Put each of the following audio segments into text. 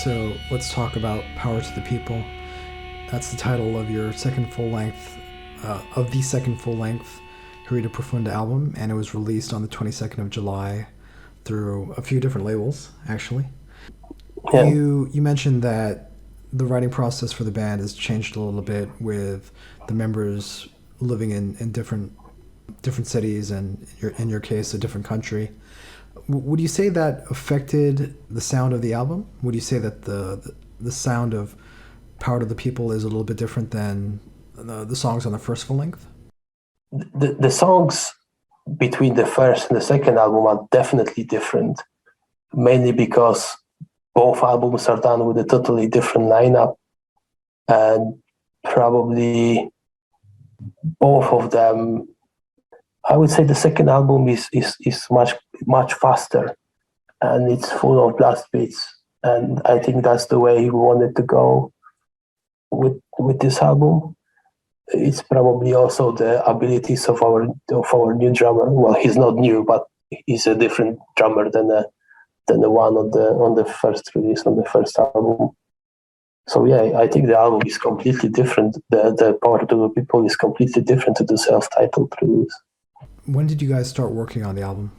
So let's talk about Power to the People. That's the title of your second full-length, Herida Profunda album, and it was released on the 22nd of July through a few different labels, actually. Yeah. You mentioned that the writing process for the band has changed a little bit with the members living in different cities and in your case a different country. Would you say that affected the sound of the album? Would you say that the sound of Power to the People is a little bit different than the songs on the first full length? The songs between the first and the second album are definitely different, mainly because both albums are done with a totally different lineup, and probably both of them, I would say the second album is much faster, and it's full of blast beats, and I think that's the way we wanted to go with this album. It's probably also the abilities of our new drummer. Well, he's not new, but he's a different drummer than the one on the first release, on the first album. So yeah, I think the album is completely different. The Power to the People is completely different to the self-titled release. When did you guys start working on the album?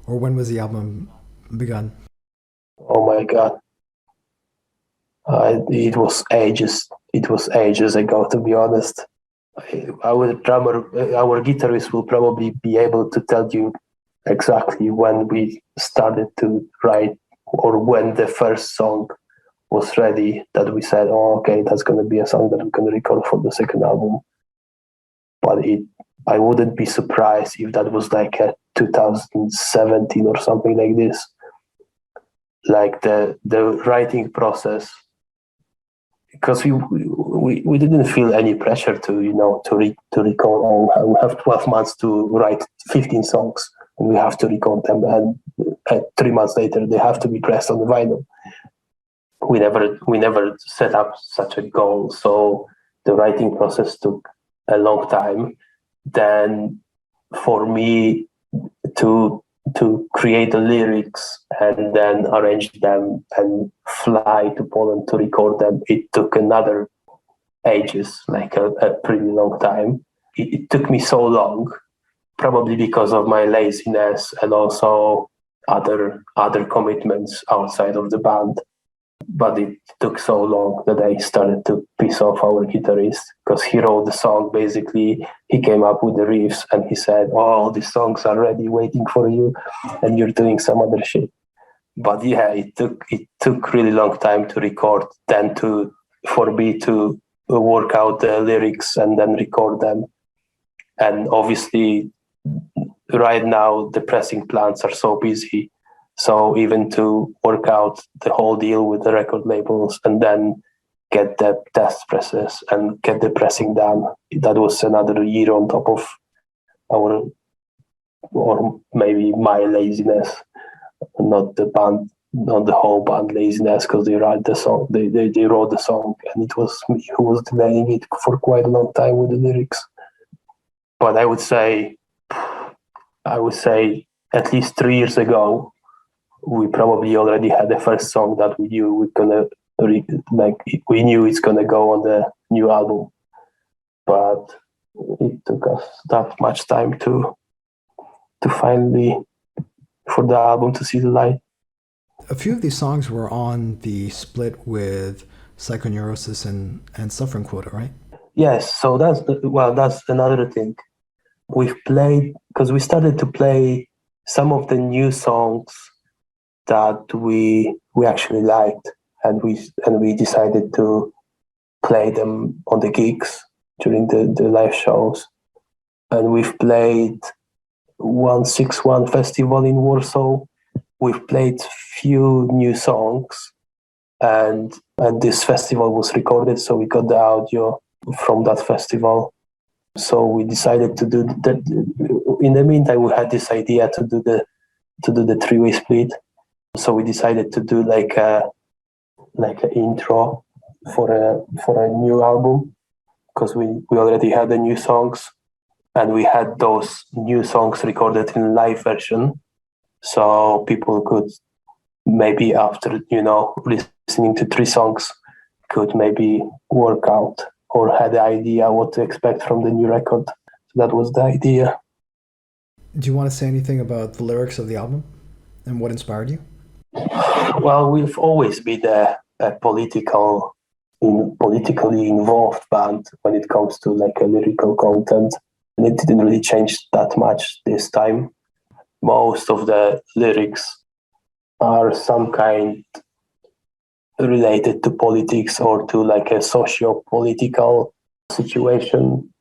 Or when was the album begun? Oh my God. It was ages. It was ages ago, to be honest. Our guitarist will probably be able to tell you exactly when we started to write, or when the first song was ready, that we said, oh, okay, that's going to be a song that we're going to record for the second album. But I wouldn't be surprised if that was like a 2017 or something like this. Like the writing process, because we didn't feel any pressure to record. Oh, we have 12 months to write 15 songs, and we have to record them, and 3 months later they have to be pressed on the vinyl. We never set up such a goal, so the writing process took a long time. Then for me to create the lyrics and then arrange them and fly to Poland to record them, it took another ages, like a pretty long time. It took me so long, probably because of my laziness and also other commitments outside of the band. But it took so long that I started to piss off our guitarist, because he wrote the song. Basically, he came up with the riffs and he said, oh, these songs are ready waiting for you, and you're doing some other shit. But yeah, it took really long time to record, then for me to work out the lyrics and then record them. And obviously right now the pressing plants are so busy. So even to work out the whole deal with the record labels and then get the test presses and get the pressing done, that was another year on top of our, or maybe my laziness, not the whole band laziness, because they wrote the song, they wrote the song, and it was me who was delaying it for quite a long time with the lyrics. But I would say at least 3 years ago, we probably already had the first song that we knew we knew it's gonna go on the new album. But it took us that much time to finally, for the album to see the light. A few of these songs were on the split with Psychoneurosis and Suffering Quota, right? Yes, so that's another thing. We've played, because we started to play some of the new songs that we actually liked, and we decided to play them on the gigs during the live shows. And we've played 161 festival in Warsaw. We've played few new songs, and this festival was recorded, so we got the audio from that festival. So we decided to do that. In the meantime, we had this idea to do the three-way split. So we decided to do like an intro for a new album, because we already had the new songs, and we had those new songs recorded in live version, so people could maybe after listening to 3 songs could maybe work out or had the idea what to expect from the new record. So that was the idea. Do you want to say anything about the lyrics of the album and what inspired you? Well, we've always been a politically involved band when it comes to like a lyrical content, and it didn't really change that much this time. Most of the lyrics are some kind related to politics or to like a socio-political situation,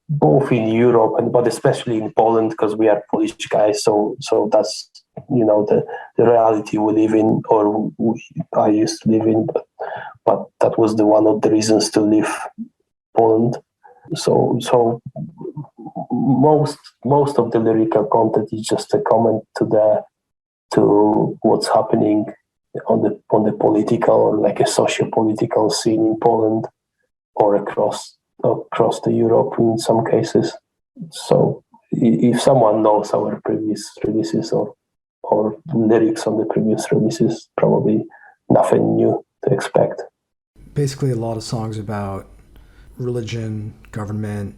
both in Europe but especially in Poland, because we are Polish guys. So that's the reality we live in, or I used to live in. But that was one of the reasons to leave Poland. So most of the lyrical content is just a comment to what's happening on the political or like a socio-political scene in Poland or across the Europe in some cases. So if someone knows our previous releases or lyrics on the previous releases, probably nothing new to expect. Basically, a lot of songs about religion, government,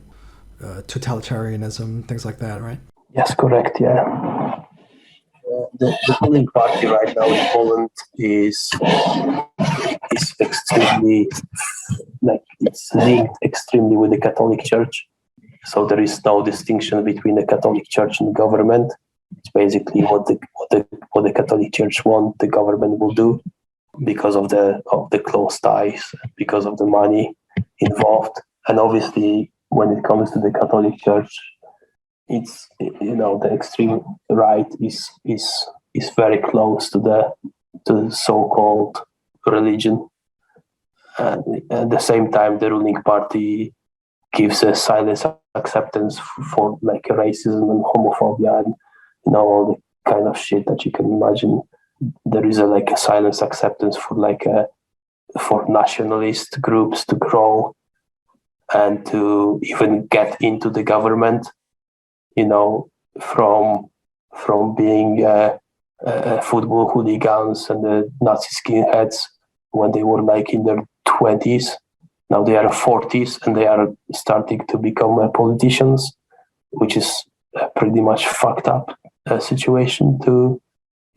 totalitarianism, things like that, right? Yes, correct. Yeah. The ruling party right now in Poland is extremely, like, it's linked extremely with the Catholic Church. So there is no distinction between the Catholic Church and government. It's basically what the Catholic Church want, the government will do, because of the close ties, because of the money involved. And obviously, when it comes to the Catholic Church, it's the extreme right is very close to the so-called religion. And at the same time, the ruling party gives a silent acceptance for like racism and homophobia and all the kind of shit that you can imagine. There is a silent acceptance for nationalist groups to grow and to even get into the government. From being football hooligans and the Nazi skinheads when they were like in their 20s. Now they are 40s and they are starting to become politicians, which is a pretty much fucked up situation to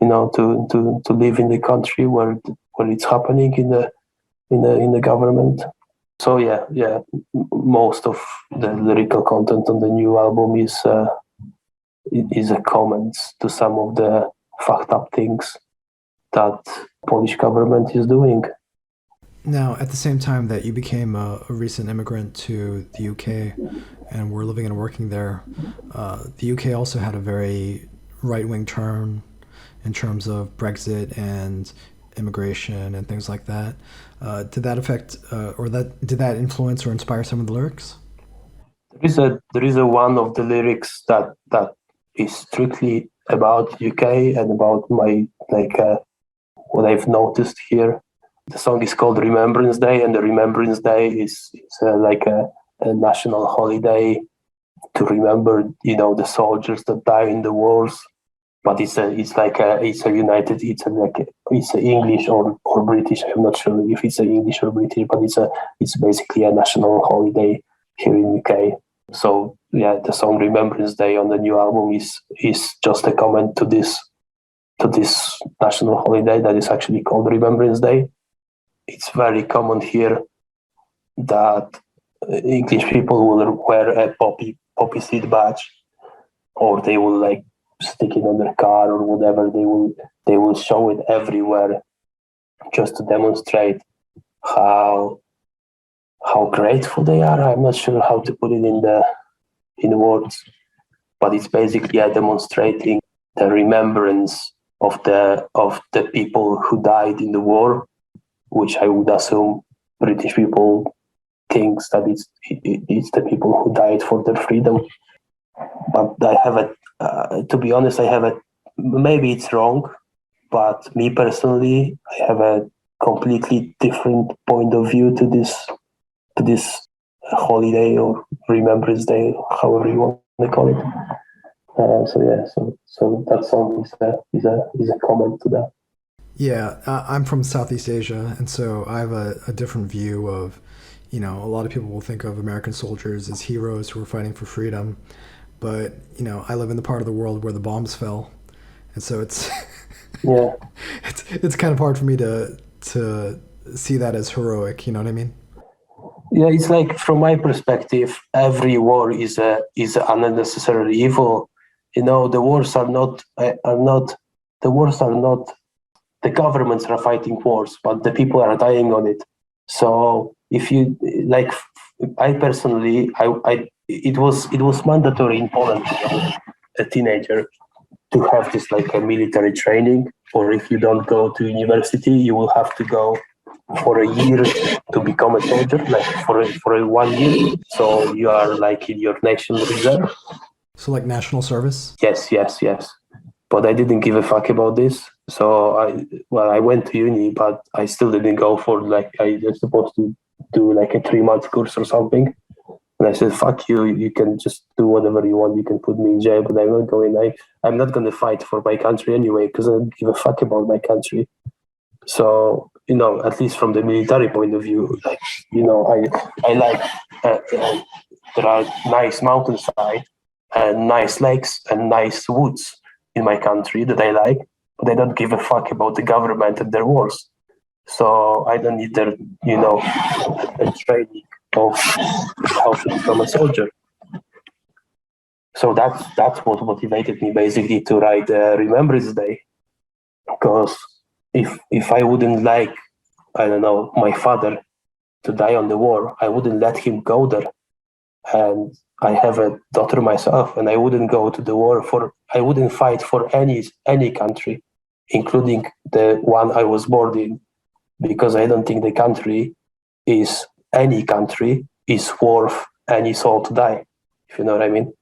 live in the country where it's happening in the government. So yeah, most of the lyrical content on the new album is a comments to some of the fucked up things that Polish government is doing. Now, at the same time that you became a recent immigrant to the UK and were living and working there, the UK also had a very right-wing turn in terms of Brexit and immigration and things like that. Did that affect, did that influence or inspire some of the lyrics? There is a one of the lyrics that is strictly about UK and about my what I've noticed here. The song is called Remembrance Day, and the Remembrance Day is a national holiday to remember the soldiers that die in the wars. But it's English or British. I'm not sure if it's English or British, but it's basically a national holiday here in UK. So yeah, the song Remembrance Day on the new album is just a comment to this national holiday that is actually called Remembrance Day. It's very common here that English people will wear a poppy seed badge, or they will stick it on their car or whatever. They will show it everywhere just to demonstrate how grateful they are. I'm not sure how to put it in words, but it's basically demonstrating the remembrance of the people who died in the war, which I would assume British people thinks that it's the people who died for their freedom. But I have to be honest, maybe it's wrong, but me personally, I have a completely different point of view to this holiday or Remembrance Day, however you want to call it. So that song is a comment to that. Yeah, I'm from Southeast Asia, and so I have a different view of, a lot of people will think of American soldiers as heroes who are fighting for freedom, but I live in the part of the world where the bombs fell, and so it's Yeah. it's kind of hard for me to see that as heroic. You know what I mean? Yeah, it's like from my perspective, every war is an unnecessary evil. The wars are not the wars are not the governments are fighting wars, but the people are dying on it. So if you like, I personally, it was mandatory in Poland when I was a teenager to have this like a military training, or if you don't go to university, you will have to go for a year to become a soldier, like for 1 year. So you are like in your national reserve. So like national service. Yes, yes, yes. But I didn't give a fuck about this. So I went to uni, but I still didn't go for like I was supposed to do like a 3 month course or something. And I said, "Fuck you! You can just do whatever you want. You can put me in jail, but I'm not going. I'm not going to fight for my country anyway because I don't give a fuck about my country." So at least from the military point of view, like I like there are nice mountainside and nice lakes and nice woods in my country that I like, but I don't give a fuck about the government and their wars. So I don't need their a training of how to become a soldier. So that's what motivated me basically to write Remembrance Day, because if I wouldn't like, I don't know, my father to die on the war, I wouldn't let him go there. And I have a daughter myself, and I wouldn't go to the war I wouldn't fight for any country, including the one I was born in, because I don't think any country is worth any soul to die, if you know what I mean.